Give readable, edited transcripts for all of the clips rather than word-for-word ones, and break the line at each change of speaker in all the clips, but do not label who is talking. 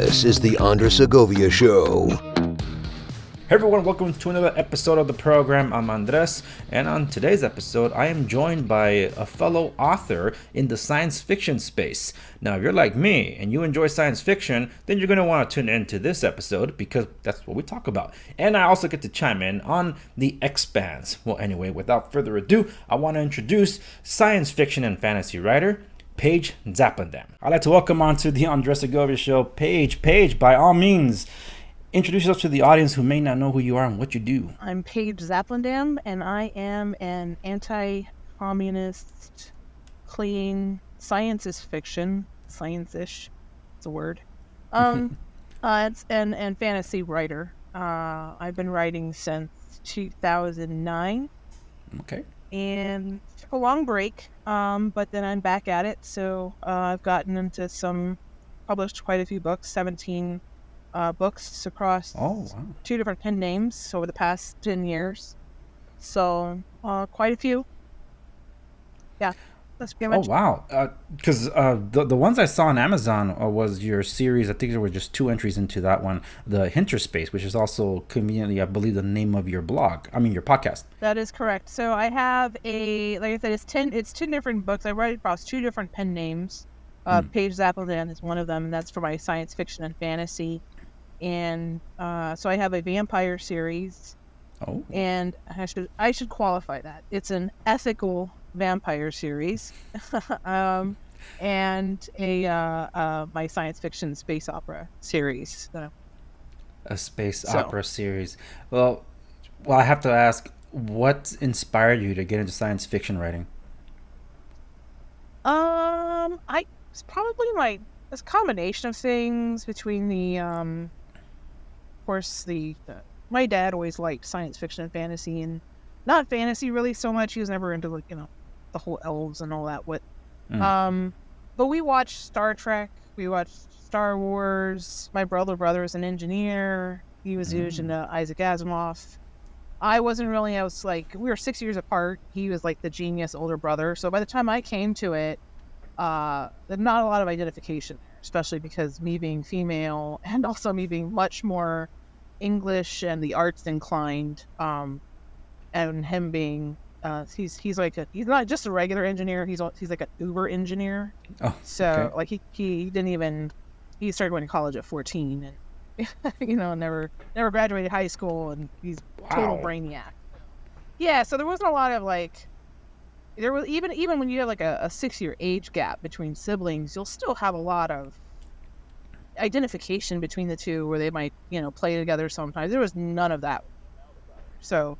This is the Andres Segovia Show.
Hey everyone, welcome to another episode of the program. I'm Andres, and on today's episode, I am joined by a fellow author in the science fiction space. Now, if you're like me and you enjoy science fiction, then you're going to want to tune into this episode because that's what we talk about. And I also get to chime in on the expanse. Well, anyway, without further ado, I want to introduce science fiction and fantasy writer Page Zaplendam. I'd like to welcome onto the Andres Segovia Show, Page. Page, by all means, introduce yourself to the audience who may not know who you are and what you do.
I'm Page Zaplendam, and I am an anti-communist, clean, science is fiction, science-ish, it's a word, it's and fantasy writer. I've been writing since 2009.
Okay.
And took a long break, but then I'm back at it. So I've gotten into published quite a few books, 17 books across 2 different pen names over the past 10 years. So quite a few. Yeah, that's pretty much.
Oh, wow. Because the ones I saw on Amazon was your series. I think there were just 2 entries into that one, the Hinterspace, which is also conveniently, I believe, the name of your your podcast.
That is correct. So I have like I said, it's 10 different books. I write across 2 different pen names. Page Zaplendam is one of them, and that's for my science fiction and fantasy. And so I have a vampire series.
Oh. And
I should qualify that. It's an ethical vampire series. And my science fiction space opera series.
A space opera series. Well, I have to ask, what inspired you to get into science fiction writing?
It's probably it's a combination of things between of course, my dad always liked science fiction and fantasy, and not fantasy really so much. He was never into the whole elves and all that. But we watched Star Trek. We watched Star Wars. My brother is an engineer. He was huge into Isaac Asimov. I wasn't really. I was we were 6 years apart. He was the genius older brother. So by the time I came to it, there's not a lot of identification there, especially because me being female and also me being much more English and the arts inclined, and him being he's not just a regular engineer, he's like an Uber engineer. So okay. He didn't even, he started going to college at 14 and never graduated high school, and he's total brainiac. Yeah, so there wasn't a lot of there was even when you have a 6-year age gap between siblings, you'll still have a lot of identification between the two where they might play together sometimes. There was none of that. So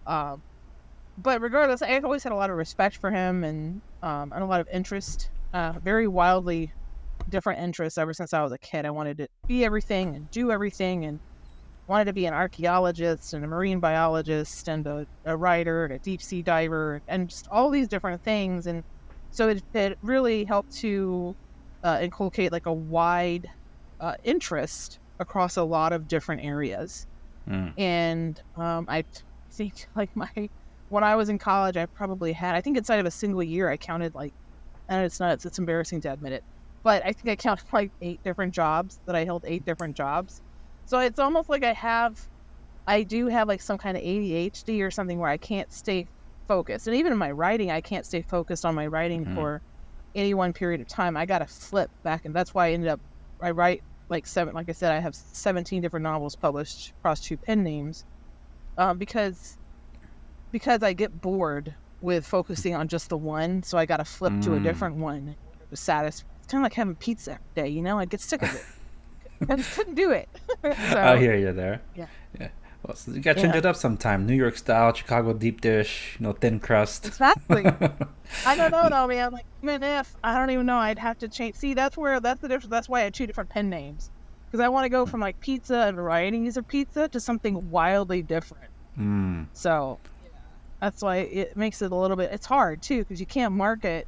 but regardless, I always had a lot of respect for him and a lot of interest, very wildly different interests ever since I was a kid. I wanted to be everything and do everything, and wanted to be an archaeologist and a marine biologist and a writer and a deep sea diver and just all these different things. And so it really helped to inculcate a wide interest across a lot of different areas. And I think when I was in college, I probably had, I think inside of a single year, I counted and it's embarrassing to admit it, but I think I counted 8 different jobs, that I held 8 different jobs. So it's almost I do have some kind of ADHD or something where I can't stay focused. And even in my writing, I can't stay focused on my writing for any one period of time. I got to flip back, and that's why I write like I said, I have 17 different novels published across 2 pen names, because I get bored with focusing on just the one, so I got to flip to a different one. It was satisfying. It's kind of like having pizza every day, I get sick of it. I just couldn't do it. So,
I hear you there.
Yeah.
Well, so you got to change it up sometime. New York style, Chicago deep dish, thin crust.
Exactly. I don't know though, man. Even if I don't even know, I'd have to change. See, that's the difference. That's why I had 2 different pen names, because I want to go from pizza and varieties of pizza to something wildly different. So that's why it makes it a little bit. It's hard too, because you can't market.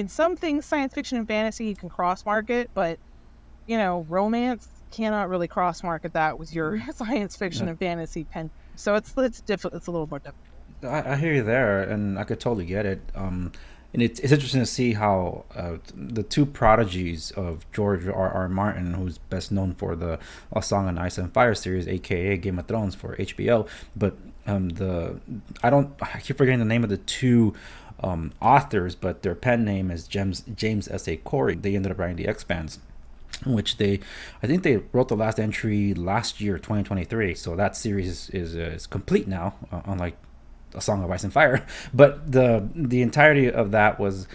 Some things, science fiction and fantasy, you can cross market, but romance cannot really cross market that with your science fiction and fantasy pen. So it's difficult. It's a little more difficult.
I hear you there, and I could totally get it. And it's interesting to see how the two prodigies of George R. Martin, who's best known for the A Song of Ice and Fire series, aka Game of Thrones for HBO, but I keep forgetting the name of the two authors, but their pen name is James S.A. Corey. They ended up writing the Expanse, in which I think they wrote the last entry last year, 2023. So that series is complete now, unlike A Song of Ice and Fire. But the entirety of that was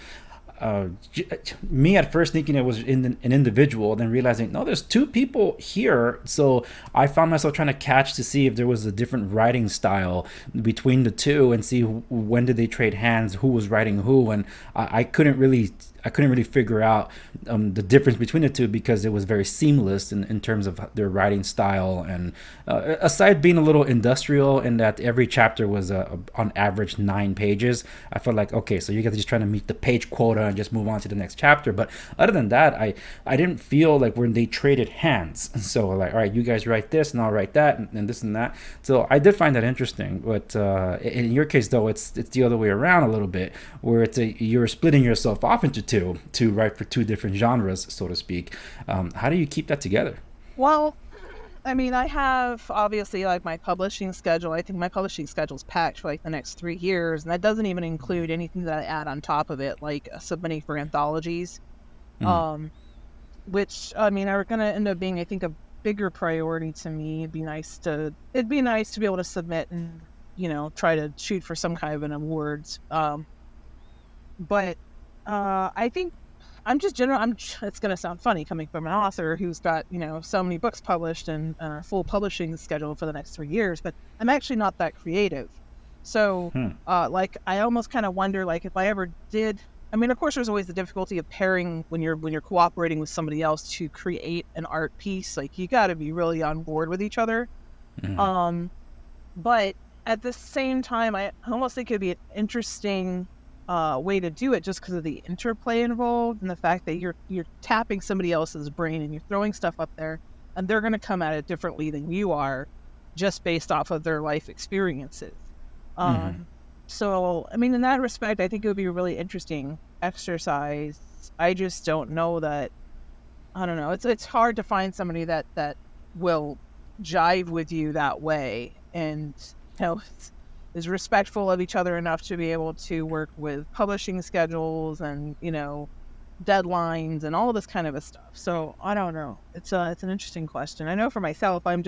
me at first thinking it was an individual, then realizing no, there's two people here. So I found myself trying to catch to see if there was a different writing style between the two, and see when did they trade hands, who was writing who, and I couldn't really figure out the difference between the two, because it was very seamless in terms of their writing style. And aside being a little industrial in that every chapter was on average 9 pages, I felt like, okay, so you guys are just trying to meet the page quota and just move on to the next chapter. But other than that, I didn't feel like when they traded hands. So like, all right, you guys write this and I'll write that, and this and that. So I did find that interesting. But in your case, though, it's the other way around a little bit, where you're splitting yourself off into two to write for two different genres, so to speak. How do you keep that together?
Well, I mean, I have obviously like my publishing schedule. I think my publishing schedule is packed for like the next 3 years, and that doesn't even include anything that I add on top of it, like submitting for anthologies, which I mean are going to end up being, I think, a bigger priority to me. It'd be nice to be able to submit and try to shoot for some kind of an awards. But I think it's going to sound funny coming from an author who's got, so many books published and a full publishing schedule for the next 3 years, but I'm actually not that creative. So, like, I almost kind of wonder, like, if I ever did, I mean, of course, there's always the difficulty of pairing when you're cooperating with somebody else to create an art piece. Like, you got to be really on board with each other. But at the same time, I almost think it'd be an interesting way to do it, just because of the interplay involved and the fact that you're tapping somebody else's brain and you're throwing stuff up there, and they're going to come at it differently than you are, just based off of their life experiences. So I mean, in that respect, I think it would be a really interesting exercise. I just don't know that. I don't know. It's hard to find somebody that will jive with you that way, and is respectful of each other enough to be able to work with publishing schedules and deadlines and all this kind of stuff. So I don't know. It's an interesting question. I know for myself, I am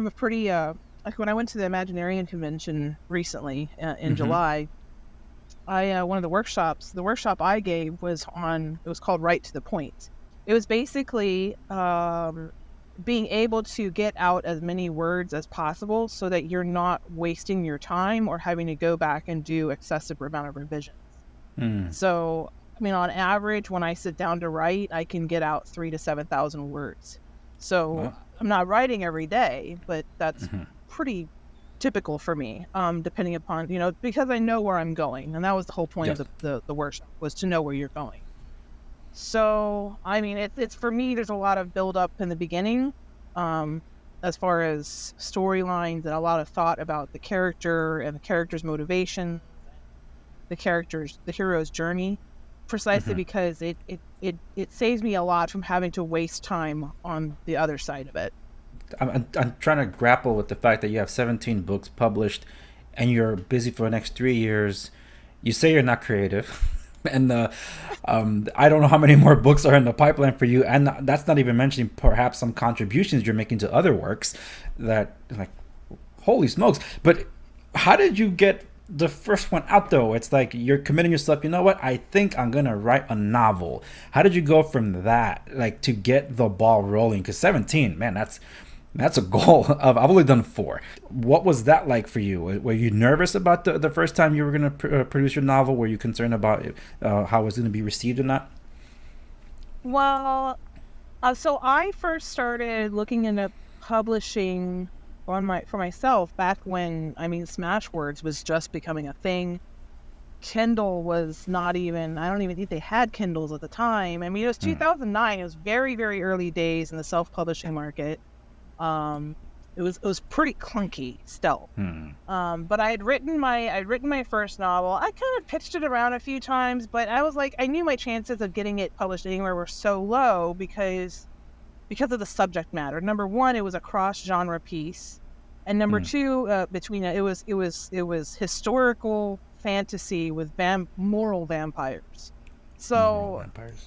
a pretty like when I went to the Imaginarian convention recently in July. One of the workshop I gave was called Right to the Point. It was basically being able to get out as many words as possible so that you're not wasting your time or having to go back and do excessive amount of revisions. So, I mean, on average, when I sit down to write, I can get out 3,000 to 7,000 words. So wow. I'm not writing every day, but that's pretty typical for me, depending upon, because I know where I'm going. And that was the whole point of the workshop, was to know where you're going. So, I mean, it's for me, there's a lot of build up in the beginning, as far as storylines, and a lot of thought about the character and the character's motivation, the hero's journey, precisely because it saves me a lot from having to waste time on the other side of it.
I'm trying to grapple with the fact that you have 17 books published and you're busy for the next 3 years. You say you're not creative. And I don't know how many more books are in the pipeline for you, and that's not even mentioning perhaps some contributions you're making to other works that, like, holy smokes. But how did you get the first one out, though? It's like you're committing yourself, you know what, I think I'm gonna write a novel. How did you go from that, like, to get the ball rolling? Because 17, man, that's a goal. I've only done 4. What was that like for you? Were you nervous about the first time you were going to produce your novel? Were you concerned about how it was going to be received or not?
Well, so I first started looking into publishing for myself back when, Smashwords was just becoming a thing. Kindle was not even, I don't even think they had Kindles at the time. I mean, it was 2009. It was very, very early days in the self-publishing market. it was pretty clunky still.
Hmm.
But I'd written my first novel. I kind of pitched it around a few times, but I was like, I knew my chances of getting it published anywhere were so low because of the subject matter. Number one, it was a cross genre piece, and number two, between it was historical fantasy with moral vampires. So
Vampires.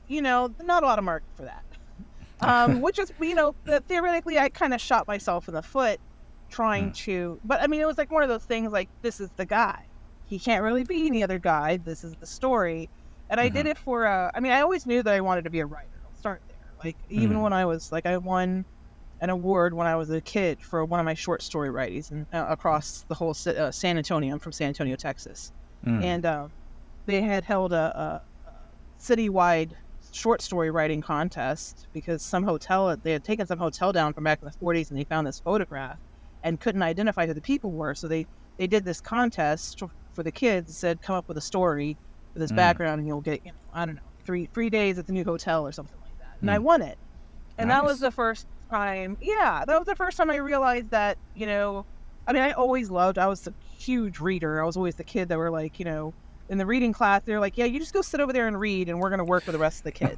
not a lot of market for that. Which is, theoretically, I kind of shot myself in the foot trying to, but I mean, it was like one of those things like, this is the guy. He can't really be any other guy. This is the story. And I did it for, I always knew that I wanted to be a writer. I'll start there. Like, even when I was, like, I won an award when I was a kid for one of my short story writings and across the whole San Antonio. I'm from San Antonio, Texas. And they had held a citywide short story writing contest because they had taken some hotel down from back in the 40s and they found this photograph and couldn't identify who the people were. So they did this contest for the kids, said, come up with a story with this background and you'll get, I don't know, three days at the new hotel or something like that. And I won it. And that was the first time. Yeah, that was the first time I realized that, I always loved, I was a huge reader. I was always the kid that were like, in the reading class, they're like, yeah, you just go sit over there and read and we're going to work with the rest of the kids.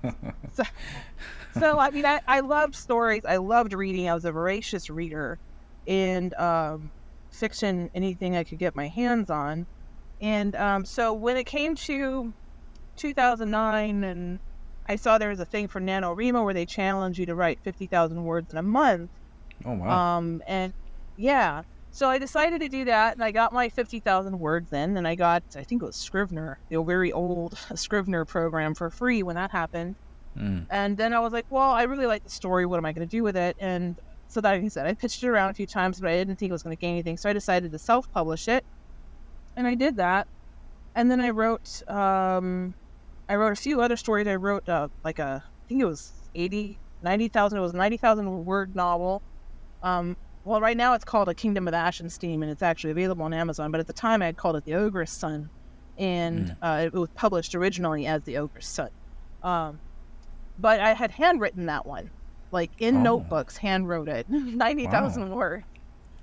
so I loved stories. I loved reading. I was a voracious reader, and fiction, anything I could get my hands on. And so when it came to 2009 and I saw there was a thing for NaNoWriMo where they challenge you to write 50,000 words in a month.
Oh, wow.
And yeah. So I decided to do that, and I got my 50,000 words in, and I think it was Scrivener, the very old Scrivener program, for free when that happened. And then I was like, well, I really like the story. What am I going to do with it? And so that, like I said, I pitched it around a few times, but I didn't think it was going to gain anything. So I decided to self-publish it, and I did that. And then I wrote a few other stories. I wrote I think it was 90,000. It was a 90,000 word novel. Well, right now it's called A Kingdom of Ash and Steam, and it's actually available on Amazon. But at the time, I had called it The Ogre's Son, and it was published originally as The Ogre's Son. But I had handwritten that one, like in notebooks, handwrote it, 90,000 words.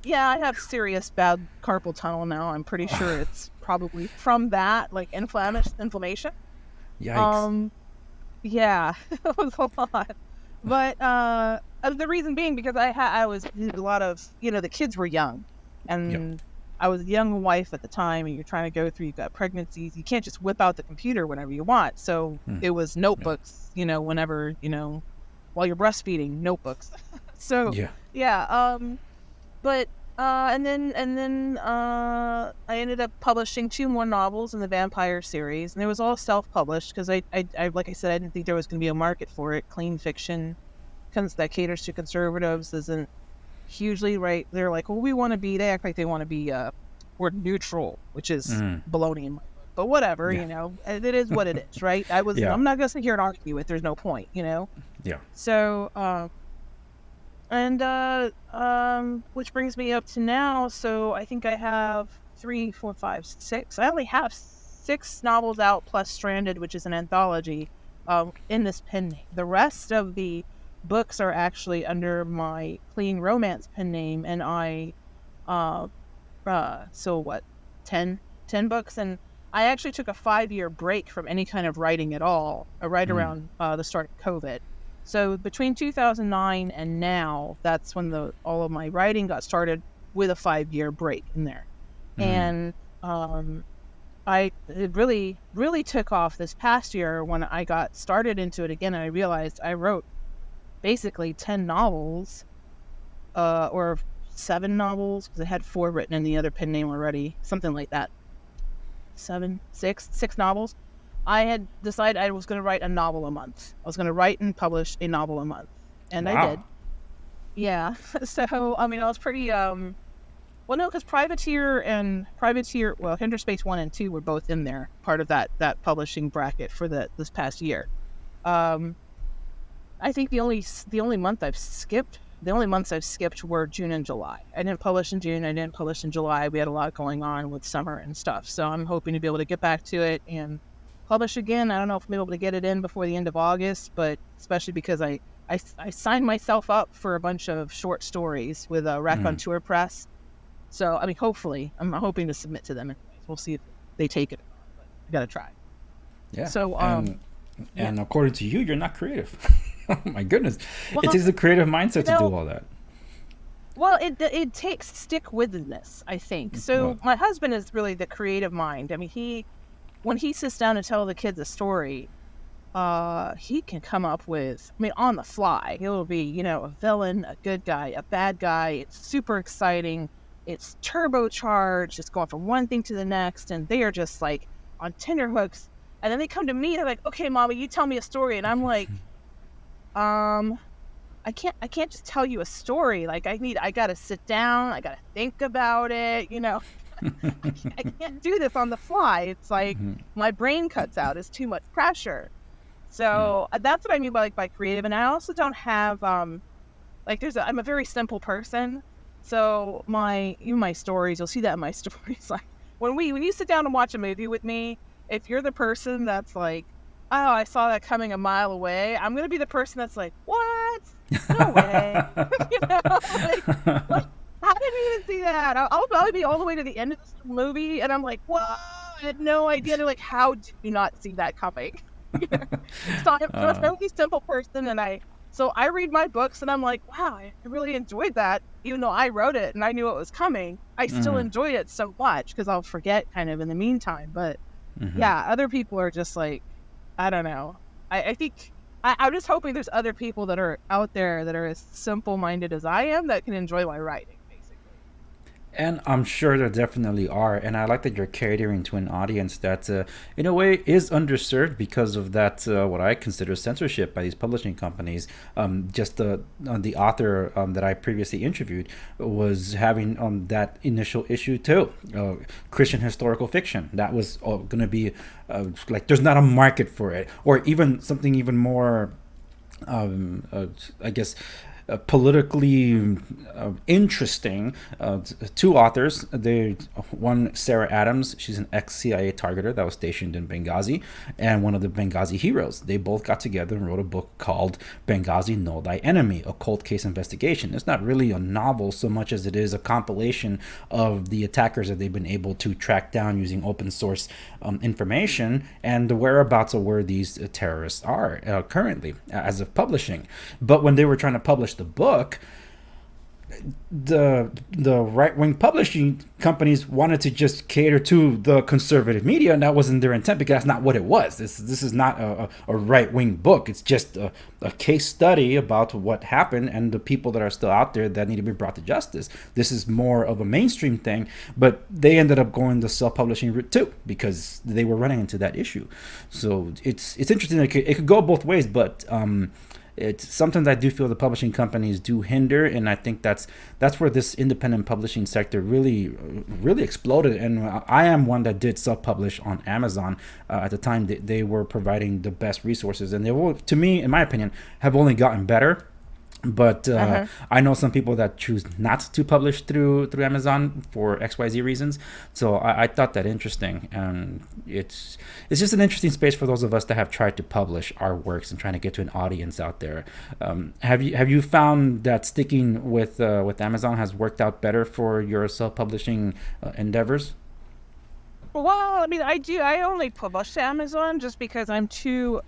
Yeah, I have serious bad carpal tunnel now. I'm pretty sure it's probably from that, like inflammation.
Yikes.
Yeah, it was a lot. But the reason being because I was a lot of, the kids were young, and I was a young wife at the time, and you're trying to go through, you've got pregnancies, you can't just whip out the computer whenever you want. So it was notebooks, whenever, while you're breastfeeding, notebooks. So but and then I ended up publishing 2 more novels in the vampire series, and it was all self-published because I like I said, I didn't think there was going to be a market for it. Clean fiction that caters to conservatives isn't hugely right. They're like, well, they act like they want to be word neutral, which is baloney in my book. But whatever, it is what it is, right? I'm not going to sit here and argue it. There's no point, Yeah. So, which brings me up to now. So I think I have 3, 4, 5, 6. I only have 6 novels out plus Stranded, which is an anthology, in this pen name. The rest of the books are actually under my Clean Romance pen name, and I, 10 books, and I actually took a 5-year break from any kind of writing at all, right around the start of COVID. So between 2009 and now, that's when all of my writing got started, with a 5-year break in there. And it really, really took off this past year when I got started into it again, and I realized I wrote basically 10 novels, or 7 novels, because I had 4 written in the other pen name already, something like that. 6 novels. I had decided I was going to write a novel a month. I was going to write and publish a novel a month. And I did. Yeah. So, I was pretty, well, no, because Privateer, Hinterspace 1 and 2 were both in there, part of that publishing bracket for this past year. I think the only months I've skipped were June and July. I didn't publish in June. I didn't publish in July. We had a lot going on with summer and stuff. So I'm hoping to be able to get back to it and publish again. I don't know if I'm able to get it in before the end of August, but especially because I I signed myself up for a bunch of short stories with a Raconteur Press. So, I mean, hopefully, I'm hoping to submit to them. We'll see if they take it. But I gotta try.
Yeah.
So,
And according to you, you're not creative. Oh my goodness.
well,
It takes a creative mindset to do all that.
Well, it takes stick-withiness, I think. So my husband is really the creative mind. I mean, when he sits down to tell the kids a story, he can come up with, I mean, on the fly. It'll be, a villain, a good guy, a bad guy. It's super exciting. It's turbocharged. It's going from one thing to the next, and they are just like on tenterhooks. And then they come to me, they're like, "Okay, Mommy, you tell me a story," and I'm like, I can't just tell you a story. Like I gotta sit down. I gotta think about it. I can't do this on the fly. It's like my brain cuts out. It's too much pressure. So that's what I mean by creative. And I also don't have I'm a very simple person. So my stories, you'll see that in my stories. Like when you sit down and watch a movie with me, if you're the person that's like, "Oh, I saw that coming a mile away," I'm gonna be the person that's like, "What? No way!" like, I didn't even see that. I'll probably be all the way to the end of this movie, and I'm like, "Whoa! I had no idea." They're like, "How did you not see that coming?" So I'm a really simple person, and I read my books, and I'm like, "Wow, I really enjoyed that." Even though I wrote it and I knew it was coming, I still enjoyed it so much because I'll forget kind of in the meantime. But yeah, other people are just like, I don't know. I think I'm just hoping there's other people that are out there that are as simple-minded as I am that can enjoy my writing, basically.
And I'm sure there definitely are. And I like that you're catering to an audience that, in a way, is underserved because of that, what I consider censorship by these publishing companies. Just the author that I previously interviewed was having that initial issue too. Christian historical fiction. That was going to be like there's not a market for it. Or even something even more, I guess, politically interesting. Two authors. One, Sarah Adams. She's an ex-CIA targeter that was stationed in Benghazi, and one of the Benghazi heroes. They both got together and wrote a book called Benghazi: Know Thy Enemy, a cold case investigation. It's not really a novel so much as it is a compilation of the attackers that they've been able to track down using open source information and the whereabouts of where these terrorists are currently as of publishing. But when they were trying to publish the book, the right-wing publishing companies wanted to just cater to the conservative media, and that wasn't their intent because that's not what it was. This is not a right-wing book. It's just a case study about what happened and the people that are still out there that need to be brought to justice. This is more of a mainstream thing, but they ended up going the self-publishing route too because they were running into that issue. So it's interesting. It could go both ways, but sometimes I do feel the publishing companies do hinder, and I think that's where this independent publishing sector really exploded. And I am one that did self-publish on Amazon at the time. They were providing the best resources, and they will, to me, in my opinion, have only gotten better. But I know some people that choose not to publish through Amazon for XYZ reasons. So I thought that interesting. And it's just an interesting space for those of us that have tried to publish our works and trying to get to an audience out there. Have you found that sticking with Amazon has worked out better for your self-publishing endeavors?
Well, I mean, I only publish to Amazon just because I'm too.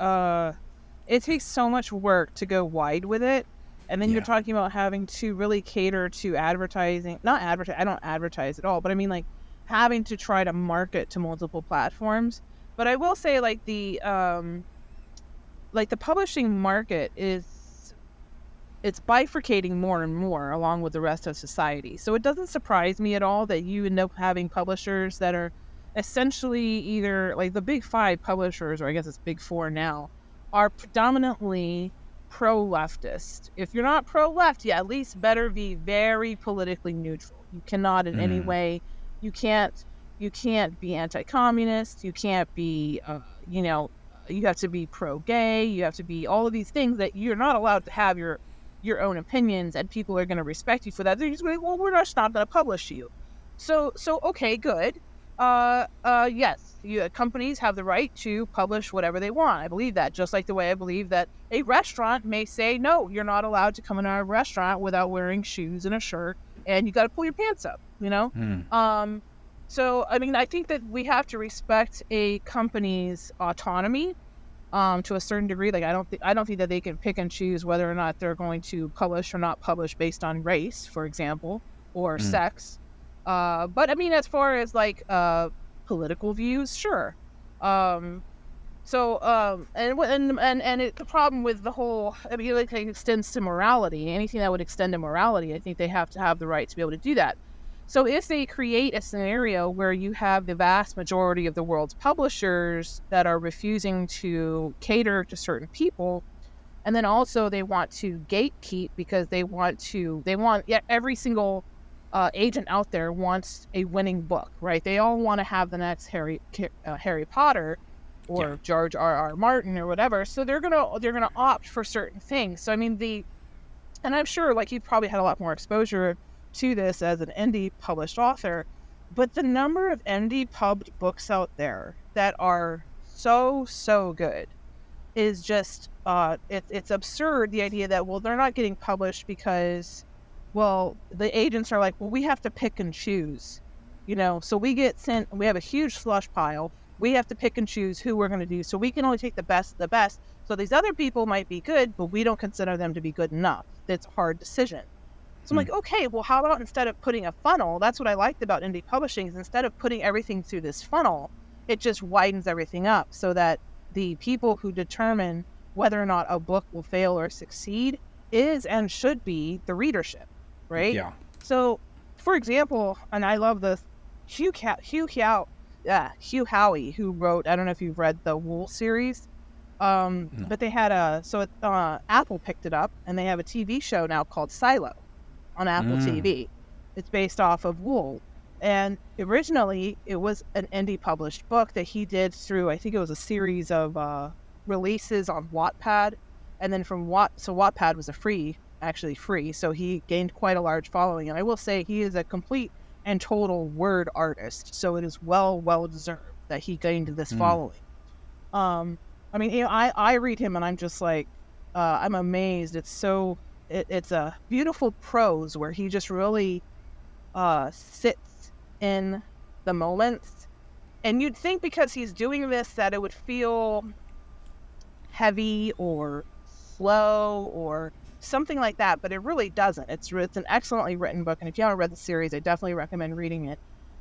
It takes so much work to go wide with it. And then you're talking about having to really cater to advertising. Not advertise. I don't advertise at all. But I mean, like, having to try to market to multiple platforms. But I will say, like, the publishing market it's bifurcating more and more along with the rest of society. So it doesn't surprise me at all that you end up having publishers that are essentially either, like, the big five publishers, or I guess it's big four now, are predominantly pro-leftist. If you're not pro-left, you at least better be very politically neutral. You cannot in any way, you can't be anti-communist, you can't be, you have to be pro-gay, you have to be all of these things that you're not allowed to have your own opinions, and people are going to respect you for that. They're just going, well, we're just not going to publish you. So okay, good. Yes. Companies have the right to publish whatever they want. I believe that. Just like the way I believe that a restaurant may say, no, you're not allowed to come in our restaurant without wearing shoes and a shirt, and you got to pull your pants up. Um, so I mean, I think that we have to respect a company's autonomy, to a certain degree. Like I don't think that they can pick and choose whether or not they're going to publish or not publish based on race, for example, or sex. But I mean, as far as like political views, sure. The problem with the whole, I mean, like it extends to morality. Anything that would extend to morality, I think they have to have the right to be able to do that. So if they create a scenario where you have the vast majority of the world's publishers that are refusing to cater to certain people, and then also they want to gatekeep because every single agent out there wants a winning book, right? They all want to have the next Harry Potter or George R.R. Martin or whatever. So they're gonna opt for certain things. So I mean and I'm sure like you've probably had a lot more exposure to this as an indie published author, but the number of indie pubbed books out there that are so good is just it's absurd. The idea that, well, they're not getting published because, well, the agents are like, well, we have to pick and choose, so we have a huge slush pile. We have to pick and choose who we're going to do. So we can only take the best of the best. So these other people might be good, but we don't consider them to be good enough. It's a hard decision. So I'm like, okay, well, how about instead of putting a funnel, that's what I liked about indie publishing, is instead of putting everything through this funnel, it just widens everything up so that the people who determine whether or not a book will fail or succeed is and should be the readership, right?
Yeah.
So, for example, and I love this, Hugh Howey, who wrote, I don't know if you've read the Wool series,
No.
but they had Apple picked it up, and they have a TV show now called Silo on Apple TV. It's based off of Wool. And originally, it was an indie published book that he did through, I think it was a series of releases on Wattpad. And then so Wattpad was free, so he gained quite a large following. And I will say he is a complete and total word artist. So it is well deserved that he gained this following. I mean, I read him and I'm just like, I'm amazed. It's a beautiful prose where he just really sits in the moments. And you'd think because he's doing this that it would feel heavy or slow or something like that, but it really doesn't. It's an excellently written book, and if you haven't read the series, I definitely recommend reading it.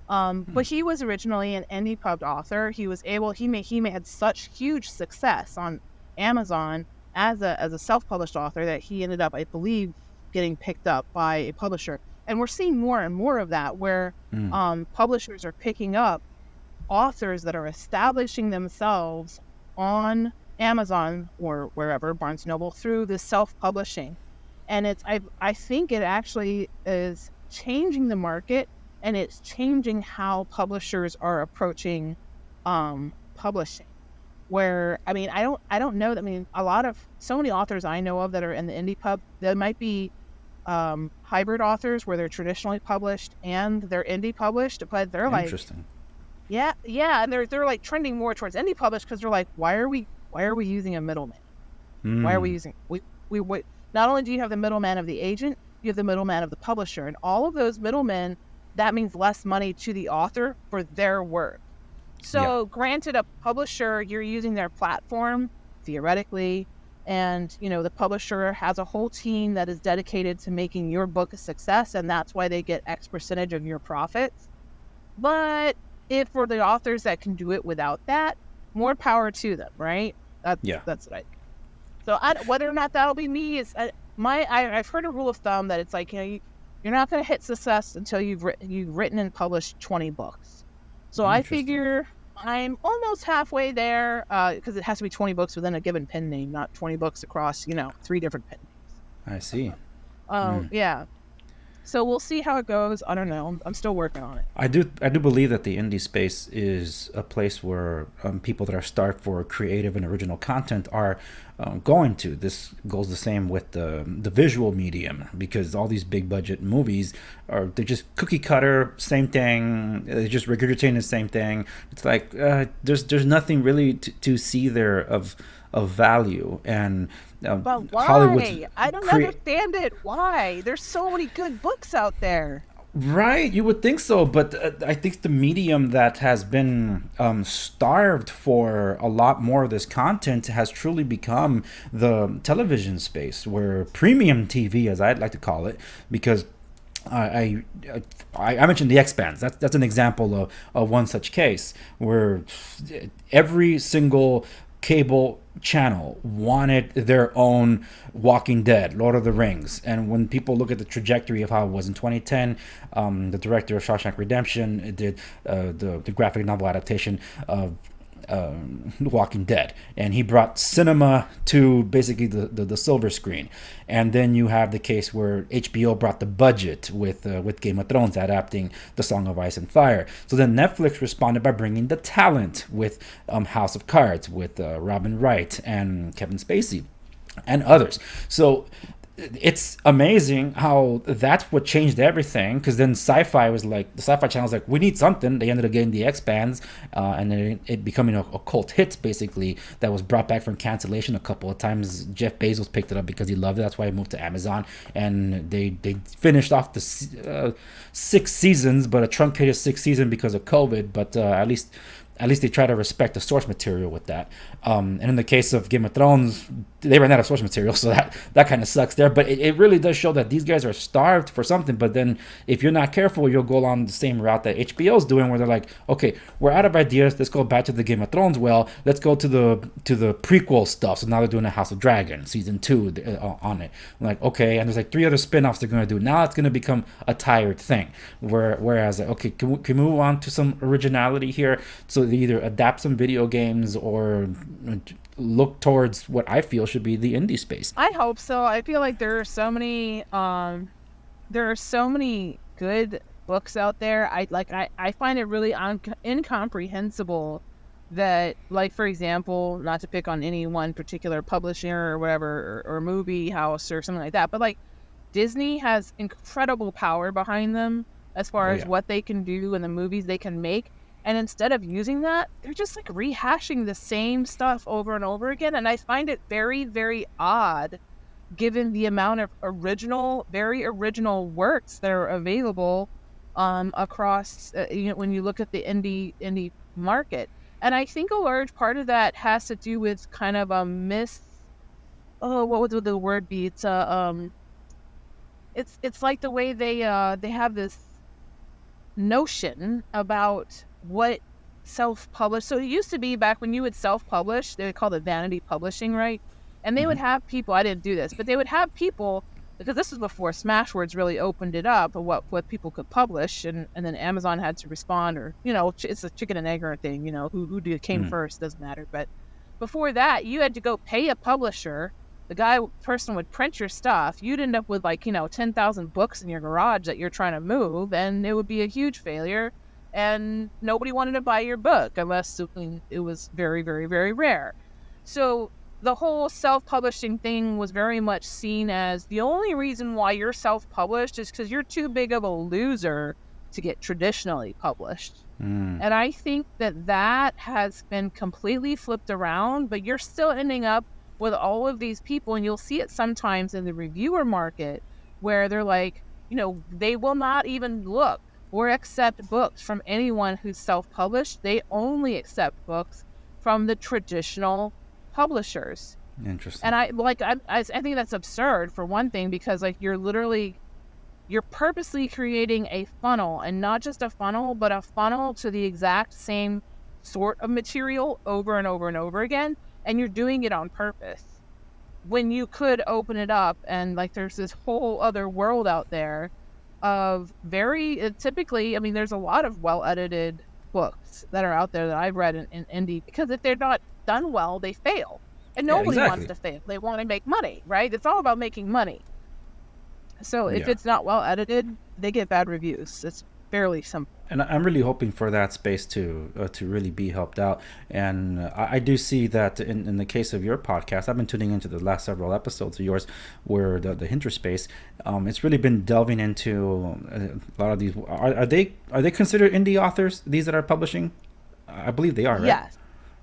But he was originally an indie pubbed author. He had such huge success on Amazon as a self-published author that he ended up, I believe, getting picked up by a publisher. And we're seeing more and more of that, where publishers are picking up authors that are establishing themselves on Amazon or wherever, Barnes & Noble, through this self-publishing. And I think it actually is changing the market, and it's changing how publishers are approaching publishing. Where, I mean, I don't know. I mean, so many authors I know of that are in the indie pub, there might be hybrid authors where they're traditionally published and they're indie published, but they're like,
interesting.
Yeah, and they're like trending more towards indie published because they're like, why are we using a middleman? Why are we using we not only do you have the middleman of the agent, you have the middleman of the publisher, and all of those middlemen, that means less money to the author for their work. So granted, a publisher, you're using their platform theoretically, and the publisher has a whole team that is dedicated to making your book a success, and that's why they get X percentage of your profits. But if for the authors that can do it without that, more power to them, right? That's what I think. So whether or not that'll be me is I've heard a rule of thumb that it's like, you're not going to hit success until you've written and published 20 books. So I figure I'm almost halfway there, because it has to be 20 books within a given pen name, not 20 books across 3 different pen names.
I see.
Yeah. So we'll see how it goes. I don't know. I'm still working on it.
I do believe that the indie space is a place where people that are starved for creative and original content are going to. This goes the same with the visual medium, because all these big budget movies they're just cookie cutter, same thing. They just regurgitating the same thing. It's like there's nothing really to see there of value. And
But why?
Hollywood's
I don't understand it. Why? There's so many good books out there.
Right, you would think so, but I think the medium that has been starved for a lot more of this content has truly become the television space, where premium TV, as I'd like to call it, because I I mentioned the Expanse. That's an example of one such case where every single cable channel wanted their own Walking Dead, Lord of the Rings. And when people look at the trajectory of how it was in 2010, the director of Shawshank Redemption did the graphic novel adaptation of Walking Dead, and he brought cinema to basically the silver screen. And then you have the case where HBO brought the budget with Game of Thrones adapting The Song of Ice and Fire. So then Netflix responded by bringing the talent with House of Cards, with Robin Wright and Kevin Spacey and others. So it's amazing how that's what changed everything, because then sci-fi was like, the sci-fi channel was like, we need something. They ended up getting the Expanse, and then it becoming a cult hit, basically, that was brought back from cancellation a couple of times. Jeff Bezos picked it up because he loved it. That's why he moved to Amazon, and they finished off the 6 seasons, but a truncated 6th season because of COVID. But at least they try to respect the source material with that. And in the case of Game of Thrones, they ran out of source material, so that kind of sucks there. But it really does show that these guys are starved for something. But then if you're not careful, you'll go along the same route that HBO's doing, where they're like, okay, we're out of ideas. Let's go back to the Game of Thrones. Well, let's go to the prequel stuff. So now they're doing a House of Dragon season 2 on it. I'm like, okay, and there's like 3 other spin-offs they're going to do. Now it's going to become a tired thing. Whereas, okay, can we move on to some originality here? So they either adapt some video games or look towards what I feel should be the indie space.
I hope so. I feel like there are so many good books out there. I find it really incomprehensible that, like, for example, not to pick on any one particular publisher or whatever, or movie house or something like that, but like Disney has incredible power behind them as far as what they can do and the movies they can make. And instead of using that, they're just like rehashing the same stuff over and over again. And I find it very, very odd, given the amount of very original works that are available across, when you look at the indie market. And I think a large part of that has to do with kind of a what would the word be? It's it's like the way they have this notion about what self-published. So it used to be, back when you would self-publish, they would call it vanity publishing, right? And they would have people, I didn't do this, but they would have people, because this was before Smashwords really opened it up of what people could publish, and then Amazon had to respond, or, it's a chicken and egg thing, who came first, doesn't matter. But before that, you had to go pay a publisher. The person would print your stuff. You'd end up with 10,000 books in your garage that you're trying to move, and it would be a huge failure. And nobody wanted to buy your book unless it was very, very, very rare. So the whole self-publishing thing was very much seen as the only reason why you're self-published is because you're too big of a loser to get traditionally published. And I think that has been completely flipped around, but you're still ending up with all of these people, and you'll see it sometimes in the reviewer market, where they're like, they will not even look or accept books from anyone who's self-published. They only accept books from the traditional publishers.
Interesting.
And I think that's absurd, for one thing, because you're purposely creating a funnel, and not just a funnel, but a funnel to the exact same sort of material over and over and over again, and you're doing it on purpose, when you could open it up and there's this whole other world out there of typically, there's a lot of well-edited books that are out there that I've read in indie, because if they're not done well, they fail. And nobody wants to fail. They want to make money, right? It's all about making money. So if
Yeah.
it's not well edited, they get bad reviews. It's fairly simple.
And I'm really hoping for that space to really be helped out. And I do see that in the case of your podcast, I've been tuning into the last several episodes of yours, where the Hinter space, it's really been delving into a lot of these. Are they considered indie authors? These that are publishing, I believe they are, right?
Yes.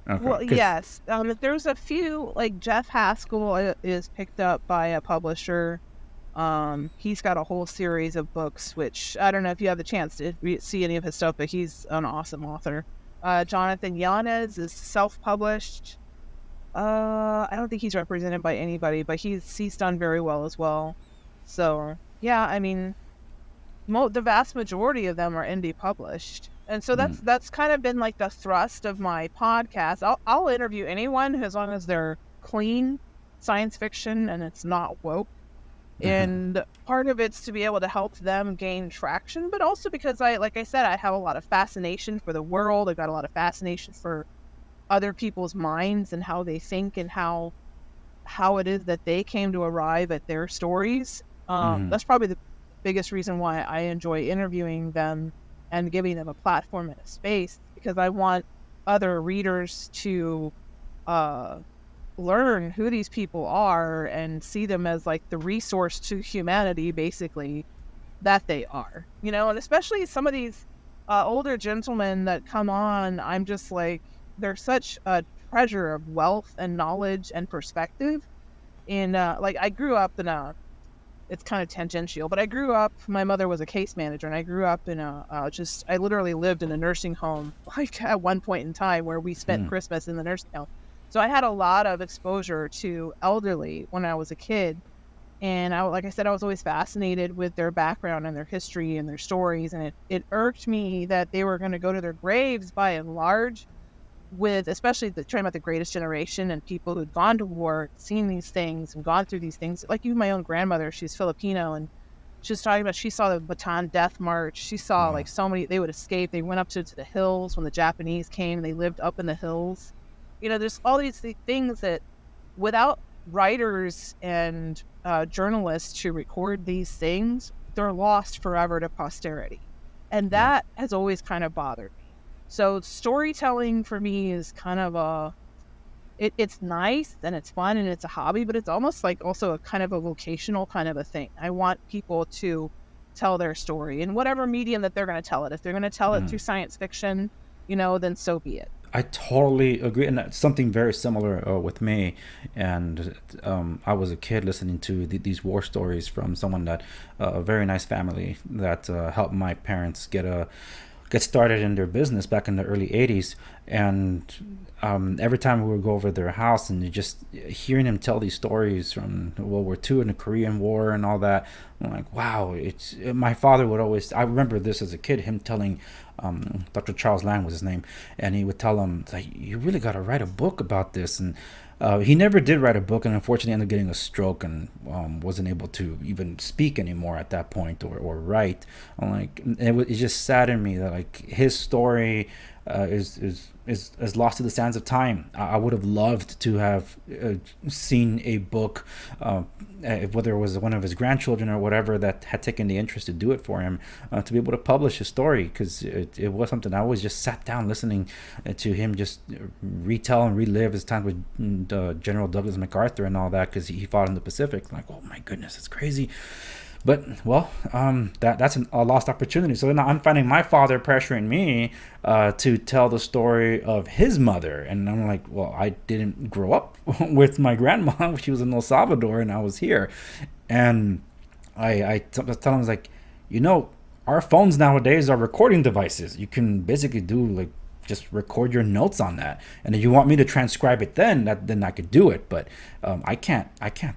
Okay.
Well, yes. There's a few, like Jeff Haskell is picked up by a publisher. He's got a whole series of books, which I don't know if you have the chance to see any of his stuff, but he's an awesome author. Jonathan Yanez is self-published. I don't think he's represented by anybody, but he's done very well as well. So yeah, I mean, the vast majority of them are indie published, and so that's kind of been like the thrust of my podcast. I'll interview anyone as long as they're clean science fiction and it's not woke. And part of it's to be able to help them gain traction, but also because like I said, I have a lot of fascination for the world. I've got a lot of fascination for other people's minds and how they think and how it is that they came to arrive at their stories. That's probably the biggest reason why I enjoy interviewing them and giving them a platform and a space, because I want other readers to learn who these people are and see them as like the resource to humanity, basically, that they are, and especially some of these older gentlemen that come on, I'm just like, they're such a treasure of wealth and knowledge and perspective. And like, I grew up in it's kind of tangential, but my mother was a case manager, and I grew up in I literally lived in a nursing home, like at one point in time, where we spent Christmas in the nursing home. So I had a lot of exposure to elderly when I was a kid. And like I said, I was always fascinated with their background and their history and their stories. And it irked me that they were going to go to their graves by and large with, especially talking about the greatest generation and people who'd gone to war, seen these things and gone through these things. Like even my own grandmother, she's Filipino, and she's talking about, she saw the Bataan Death March. She saw like so many, they would escape. They went up to the hills when the Japanese came. They lived up in the hills. There's all these things that without writers and journalists to record these things, they're lost forever to posterity. And that has always kind of bothered me. So storytelling for me is kind of it's nice and it's fun and it's a hobby, but it's almost like also a kind of a vocational kind of a thing. I want people to tell their story in whatever medium that they're going to tell it. If they're going to tell it through science fiction, then so be it.
I totally agree, and that's something very similar with me. And I was a kid listening to these war stories from someone that a very nice family that helped my parents get started in their business back in the early 80s. And every time we would go over their house and just hearing him tell these stories from World War II and the Korean War and all that, I'm like, wow. My father would always, I remember this as a kid, him telling Dr. Charles Lang was his name, and he would tell him, like, you really got to write a book about this. And he never did write a book, and unfortunately ended up getting a stroke and wasn't able to even speak anymore at that point or write. I'm like, it just saddened me that like his story is lost to the sands of time. I would have loved to have seen a book, whether it was one of his grandchildren or whatever that had taken the interest to do it for him, to be able to publish his story, because it was something I always just sat down listening to him just retell and relive his time with General Douglas MacArthur and all that, because he fought in the Pacific. Like, oh my goodness, it's crazy. But, well, that's a lost opportunity. So now I'm finding my father pressuring me to tell the story of his mother. And I'm like, well, I didn't grow up with my grandma. She was in El Salvador and I was here. And I tell him, like, our phones nowadays are recording devices. You can basically do, like, just record your notes on that, and if you want me to transcribe it, then I could do it. But I can't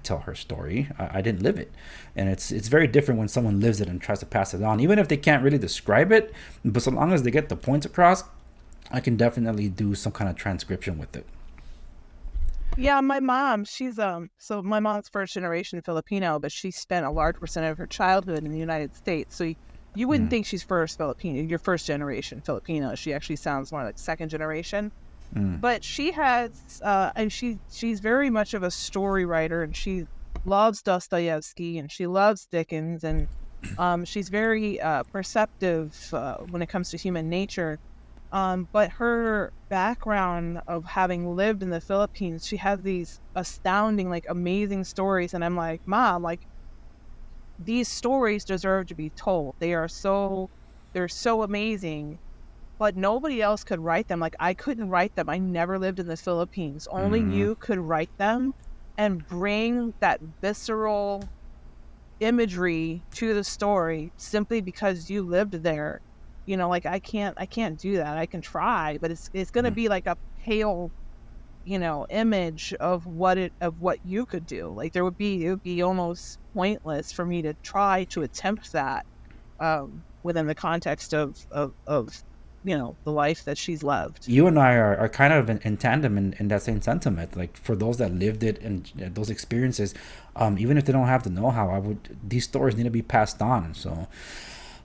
tell her story. I didn't live it, and it's very different when someone lives it and tries to pass it on, even if they can't really describe it. But so long as they get the points across, I can definitely do some kind of transcription with it.
Yeah, my mom, she's so my mom's first generation Filipino, but she spent a large percent of her childhood in the United States. So you wouldn't think she's your first generation Filipino. She actually sounds more like second generation. But she has and she's very much of a story writer, and she loves Dostoevsky and she loves Dickens, and she's very perceptive when it comes to human nature. But her background of having lived in the Philippines, she has these astounding, like amazing stories. And I'm like, Mom, like these stories deserve to be told. They're so amazing, but nobody else could write them. Like I couldn't write them. I never lived in the Philippines. Only you could write them and bring that visceral imagery to the story simply because you lived there. Like I can't do that. I can try, but it's going to be like a pale, image of what you could do. Like it would be almost pointless for me to try to attempt that within the context of the life that she's lived.
You and I are kind of in tandem in that same sentiment. Like for those that lived it and those experiences, even if they don't have the know-how, these stories need to be passed on. So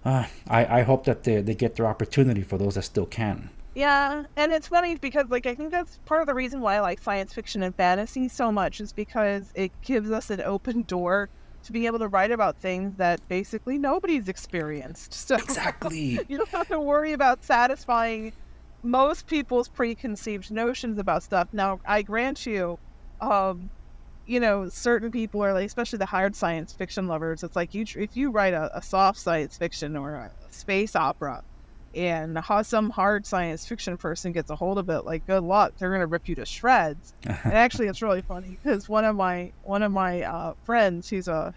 I hope that they get their opportunity for those that still can.
Yeah, and it's funny because like I think that's part of the reason why I like science fiction and fantasy so much, is because it gives us an open door to be able to write about things that basically nobody's experienced. So
Exactly.
you don't have to worry about satisfying most people's preconceived notions about stuff. Now, I grant you, certain people are like, especially the hard science fiction lovers, it's like if you write a soft science fiction or a space opera, and how some hard science fiction person gets a hold of it, like good luck, they're gonna rip you to shreds. And actually, it's really funny because one of my friends, he's an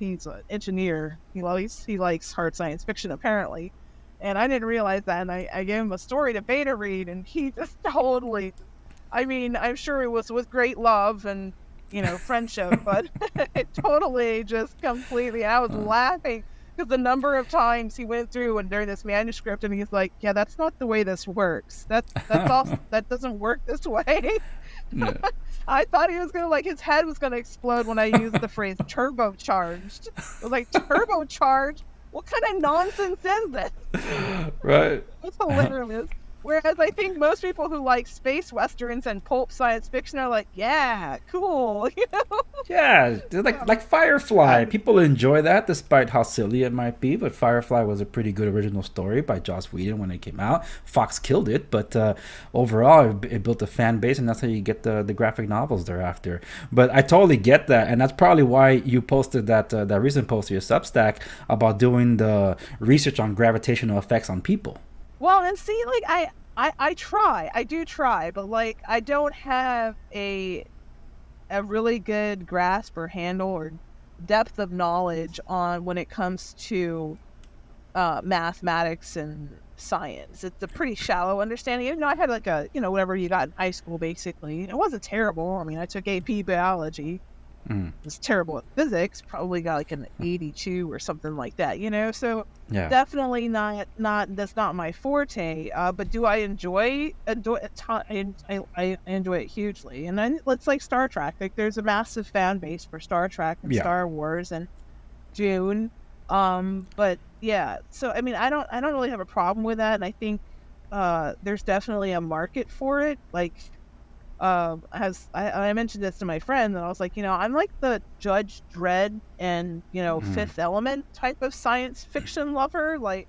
engineer. He likes hard science fiction apparently, and I didn't realize that. And I gave him a story to beta read, and he just totally. I mean, I'm sure it was with great love and friendship, but it totally just completely. I was laughing. Because the number of times he went through and during this manuscript, and he's like, "Yeah, that's not the way this works. That's all. That doesn't work this way."
Yeah.
I thought he was gonna his head was gonna explode when I used the phrase turbocharged. I was like, turbocharged? What kind of nonsense is this?
Right.
It's hilarious. Whereas I think most people who like space westerns and pulp science fiction are like, yeah, cool,
Yeah, like Firefly. People enjoy that despite how silly it might be, but Firefly was a pretty good original story by Joss Whedon when it came out. Fox killed it, but overall it built a fan base, and that's how you get the graphic novels thereafter. But I totally get that, and that's probably why you posted that recent post to your Substack about doing the research on gravitational effects on people.
Well, and see, like I do try, but like I don't have a really good grasp or handle or depth of knowledge on when it comes to mathematics and science. It's a pretty shallow understanding. Even though I had like a whatever you got in high school, basically. It wasn't terrible. I mean, I took AP biology. Was terrible at physics, probably got like an 82 or something like that, so
Yeah.
definitely not that's not my forte, but do I enjoy I enjoy it hugely. And then let's like Star Trek, like there's a massive fan base for Star Trek and Star Wars and Dune, but yeah, so I mean I don't really have a problem with that, and I think there's definitely a market for it. Like as I mentioned this to my friend, and I was like, I'm like the Judge Dredd and Fifth Element type of science fiction lover. Like,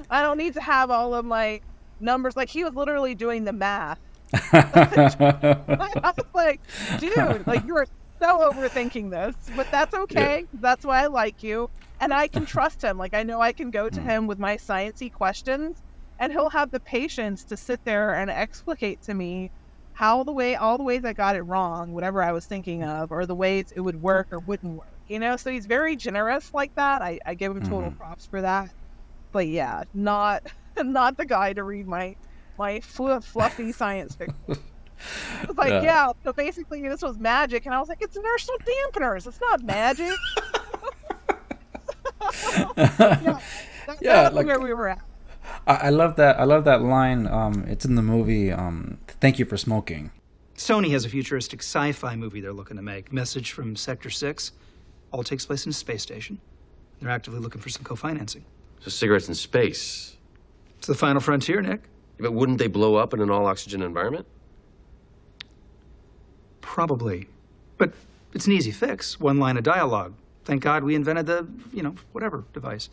I don't need to have all of my numbers. Like he was literally doing the math. I was like, dude, like you are so overthinking this, but that's okay. Yeah. That's why I like you, and I can trust him. Like I know I can go to him with my sciencey questions, and he'll have the patience to sit there and explicate to me all the ways I got it wrong, whatever I was thinking of, or the ways it would work or wouldn't work. So he's very generous like that. I give him total props for that. But yeah, not the guy to read my fluffy science fiction. It was like, yeah, so basically this was magic, and I was like, it's inertial dampeners. It's not magic. That's like, where we were at.
I love that. I love that line. It's in the movie. Thank you for smoking.
Sony has a futuristic sci-fi movie they're looking to make. Message from Sector 6. All takes place in a space station. They're actively looking for some co-financing.
So cigarettes in space.
It's the final frontier, Nick.
But wouldn't they blow up in an all-oxygen environment?
Probably. But It's an easy fix. One line of dialogue. Thank God we invented the, whatever device.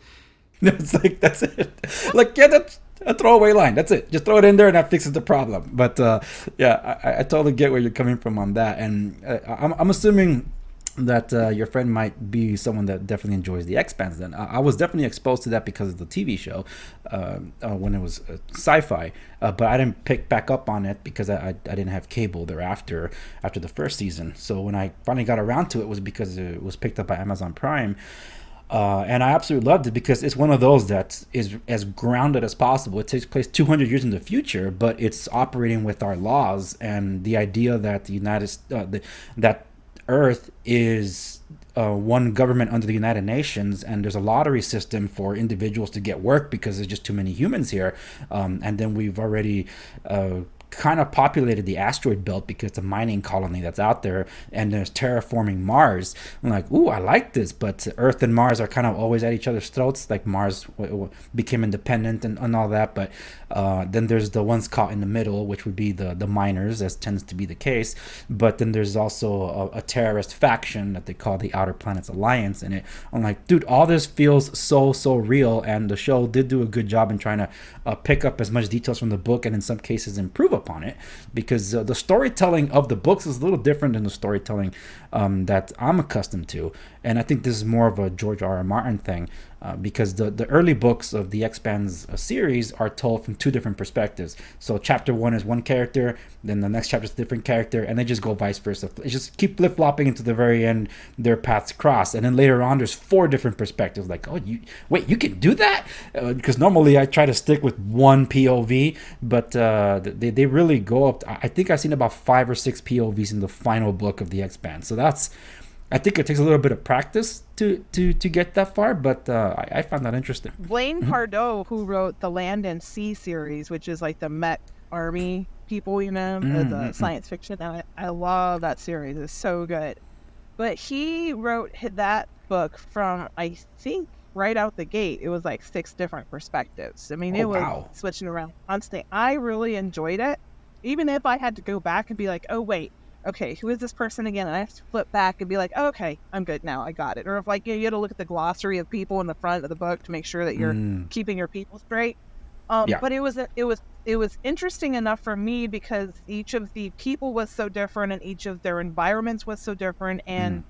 It's like, that's it. Like, yeah, that's a throwaway line. That's it. Just throw it in there and that fixes the problem. But yeah, I totally get where you're coming from on that. And I'm assuming that your friend might be someone that definitely enjoys the Expanse. Then I was definitely exposed to that because of the TV show when it was sci-fi, but I didn't pick back up on it because I didn't have cable thereafter after the first season. So when I finally got around to it was because it was picked up by Amazon Prime. And I absolutely loved it because it's one of those that is as grounded as possible. It takes place 200 years in the future, but it's operating with our laws and the idea that that Earth is one government under the United Nations, and there's a lottery system for individuals to get work because there's just too many humans here. And then we've already kind of populated the asteroid belt because it's a mining colony that's out there, and there's terraforming Mars. I'm like, ooh, I like this, but Earth and Mars are kind of always at each other's throats. Like Mars became independent and all that, but then there's the ones caught in the middle, which would be the miners, as tends to be the case. But then there's also a terrorist faction that they call the Outer Planets Alliance, and I'm like, dude, all this feels so real, and the show did do a good job in trying to pick up as much details from the book and in some cases improve upon it, because the storytelling of the books is a little different than the storytelling that I'm accustomed to. And I think this is more of a George R.R. Martin thing, because the early books of the Expanse series are told from two different perspectives. So chapter 1 is one character, then the next chapter is a different character, and they just go vice versa. It just keep flip-flopping into the very end, their paths cross. And then later on, there's 4 different perspectives. Like, oh, you can do that? Because normally I try to stick with one POV, but they really go up. I think I've seen about 5 or 6 POVs in the final book of the Expanse. So I think it takes a little bit of practice to get that far, but I found that interesting.
Blaine Pardoe, who wrote the Land and Sea series, which is like the Met Army people, the science fiction. I love that series. It's so good. But he wrote that book from, I think, right out the gate. It was like 6 different perspectives. I mean, it was switching around constantly. I really enjoyed it. Even if I had to go back and be like, oh, wait, okay, who is this person again? And I have to flip back and be like, oh, okay, I'm good now. I got it. Or if you had to look at the glossary of people in the front of the book to make sure that you're keeping your people straight. But it was interesting enough for me because each of the people was so different and each of their environments was so different. And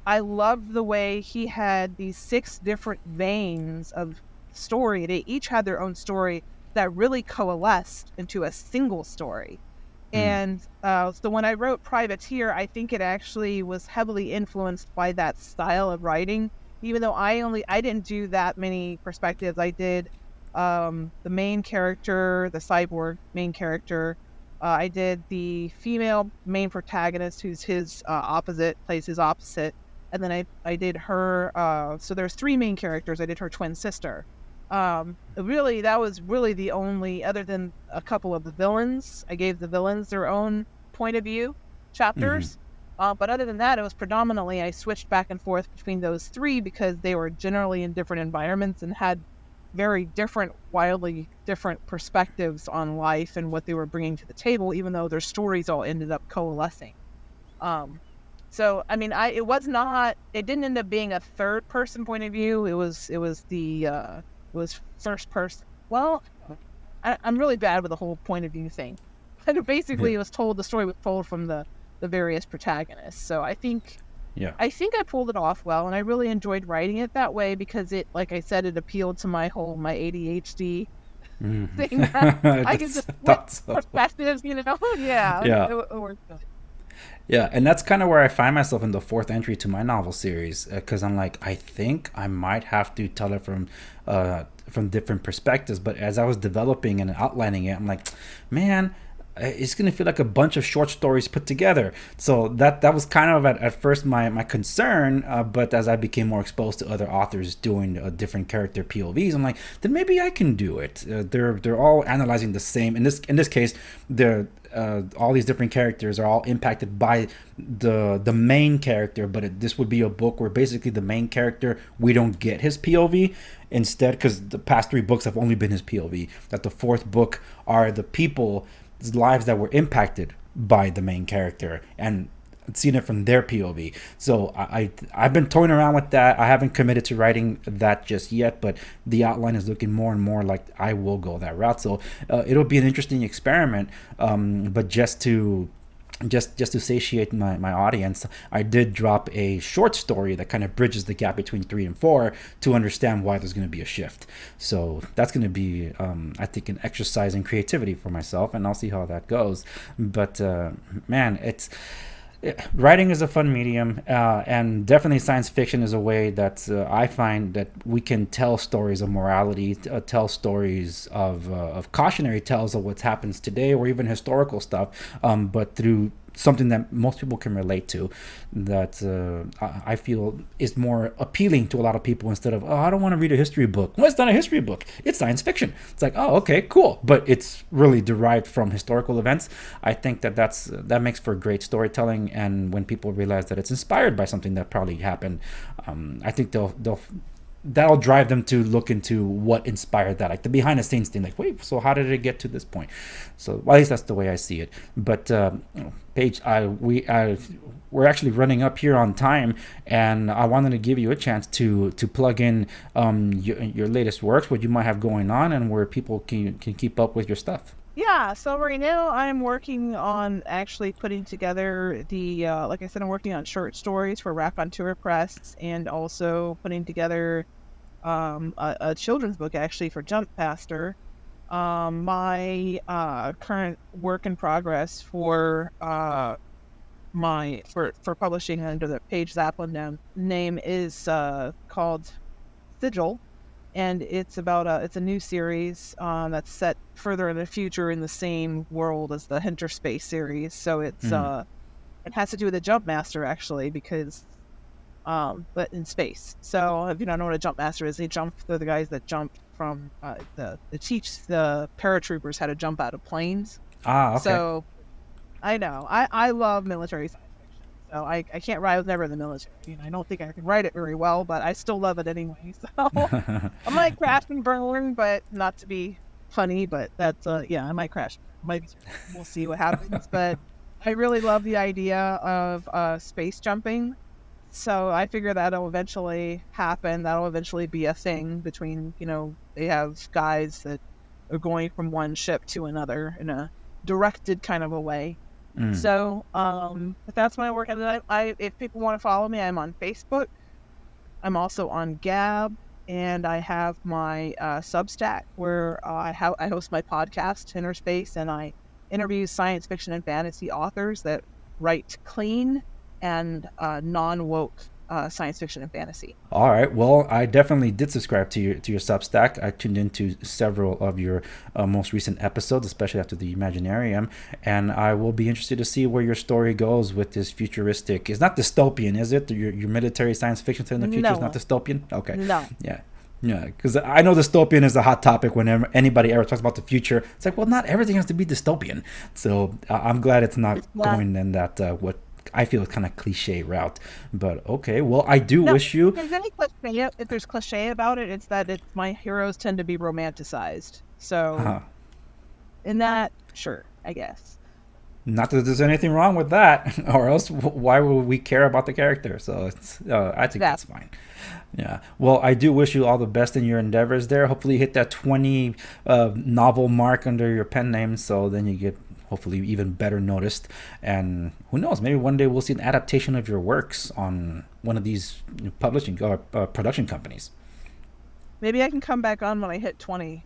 I loved the way he had these 6 different veins of story. They each had their own story that really coalesced into a single story. And so when I wrote Privateer, I think it actually was heavily influenced by that style of writing. Even though I didn't do that many perspectives. I did the main character, the cyborg main character. I did the female main protagonist, who's his opposite, plays his opposite. And then I did her, so there's 3 main characters. I did her twin sister. Really, that was really the only, other than a couple of the villains, I gave the villains their own point of view chapters. But other than that, it was predominantly, I switched back and forth between those 3 because they were generally in different environments and had very different, wildly different perspectives on life and what they were bringing to the table, even though their stories all ended up coalescing. So, I mean, it didn't end up being a third person point of view. It was first person. Well, I'm really bad with the whole point of view thing. But basically, the story was told from the various protagonists. So I think I pulled it off well, and I really enjoyed writing it that way because it, like I said, it appealed to my ADHD thing. I can just flip perspectives, Yeah. It worked good.
Yeah, and that's kind of where I find myself in the 4th entry to my novel series, because I'm like, I think I might have to tell it from different perspectives. But as I was developing and outlining it, I'm like, man, it's going to feel like a bunch of short stories put together. So that was kind of at first my concern, but as I became more exposed to other authors doing different character POVs, I'm like, then maybe I can do it. They're all analyzing the same. In this case, all these different characters are all impacted by the main character, but this would be a book where basically the main character, we don't get his POV. Instead, because the past 3 books have only been his POV, that the 4th book are the people's lives that were impacted by the main character. And seeing it from their POV. So I've been toying around with that. I haven't committed to writing that just yet, but the outline is looking more and more like I will go that route. So it'll be an interesting experiment. But just to satiate my audience, I did drop a short story that kind of bridges the gap between 3 and 4 to understand why there's going to be a shift. So that's going to be, I think, an exercise in creativity for myself, and I'll see how that goes. But man, writing is a fun medium, and definitely science fiction is a way that I find that we can tell stories of morality, tell stories of cautionary tales of what happens today, or even historical stuff, but through something that most people can relate to, that I feel is more appealing to a lot of people, instead of, oh, I don't want to read a history book. Well, it's not a history book, it's science fiction. It's like, oh, okay, cool, but it's really derived from historical events. I think that makes for great storytelling, and when people realize that it's inspired by something that probably happened, I think that'll drive them to look into what inspired that, like the behind the scenes thing, like, wait, so how did it get to this point? So at least that's the way I see it. But Paige, we're actually running up here on time, and I wanted to give you a chance to plug in your latest works, what you might have going on, and where people can keep up with your stuff.
Yeah, so right now I'm working on actually putting together like I said, I'm working on short stories for Rack on Tour Press, and also putting together a children's book actually for Jump Faster. My current work in progress for publishing under the Page Zaplendam name is called Sigil. And it's a new series that's set further in the future in the same world as the Hinter Space series. So it has to do with a jump master, actually, because but in space. So if you don't know what a jump master is, they're the guys that jump from they teach the paratroopers how to jump out of planes.
Okay.
So I know I love military science fiction. So I can't write. I was never in the military. I don't think I can write it very well, but I still love it anyway. So I might crash and burn, but not to be funny. But that's I might crash. We'll see what happens. But I really love the idea of space jumping. So I figure that'll eventually happen. That'll eventually be a thing between, they have guys that are going from one ship to another in a directed kind of a way. So that's my work. If people want to follow me, I'm on Facebook. I'm also on Gab, and I have my Substack where I host my podcast, Inner Space, and I interview science fiction and fantasy authors that write clean and non-woke science fiction and fantasy.
All right. Well, I definitely did subscribe to your Substack. I tuned into several of your most recent episodes, especially after the Imaginarium, and I will be interested to see where your story goes with this futuristic. It's not dystopian, is it? Your military science fiction set in the future is not dystopian? Okay.
No.
Yeah. Yeah, because I know dystopian is a hot topic whenever anybody ever talks about the future. It's like, well, not everything has to be dystopian. So I'm glad it's not going in that what I feel is kind of cliche route. But okay, well, I do wish you.
If there's cliche about it, it's that my heroes tend to be romanticized. So in that, sure, I guess.
Not that there's anything wrong with that, or else why would we care about the character? So it's, I think that's fine. Yeah. Well, I do wish you all the best in your endeavors there. Hopefully, you hit that 20 novel mark under your pen name, so then you get hopefully even better noticed. And who knows? Maybe one day we'll see an adaptation of your works on one of these publishing or production companies.
Maybe I can come back on when I hit 20.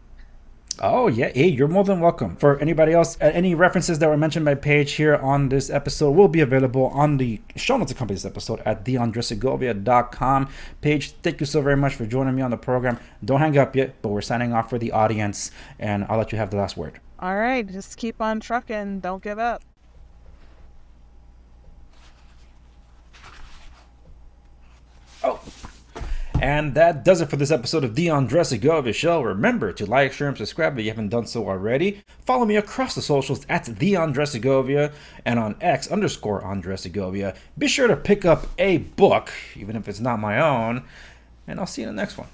Oh, yeah. Hey, you're more than welcome. For anybody else, any references that were mentioned by Paige here on this episode will be available on the show notes accompanying this episode at theandresegovia.com. Paige, thank you so very much for joining me on the program. Don't hang up yet, but we're signing off for the audience, and I'll let you have the last word.
All right. Just keep on trucking. Don't give up.
Oh. And that does it for this episode of The Andres Segovia Show. Remember to like, share, and subscribe if you haven't done so already. Follow me across the socials at The Andres Segovia and on X_Andres Segovia. Be sure to pick up a book, even if it's not my own. And I'll see you in the next one.